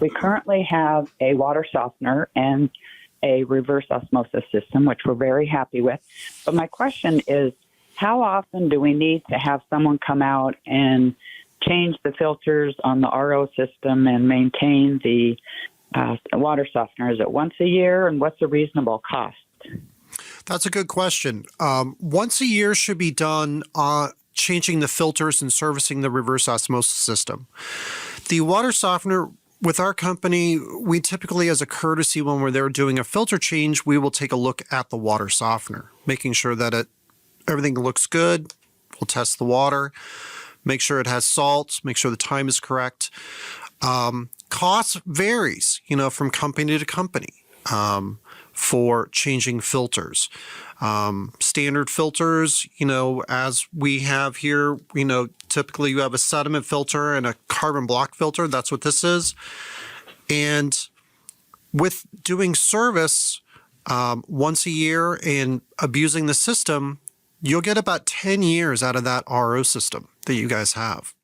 We currently have a water softener and a reverse osmosis system, which we're very happy with. But my question is, how often do we need to have someone come out and change the filters on the RO system and maintain the water softener? Is it once a year, and what's a reasonable cost? That's a good question. Once a year should be done changing the filters and servicing the reverse osmosis system. The water softener, with our company, we typically, as a courtesy, when we're there doing a filter change, we will take a look at the water softener, making sure that everything looks good. We'll test the water, make sure it has salt, make sure the time is correct. Cost varies, from company to company for changing filters. Standard filters, as we have here, typically you have a sediment filter and a carbon block filter. That's what this is. And with doing service once a year and abusing the system, you'll get about 10 years out of that RO system that you guys have.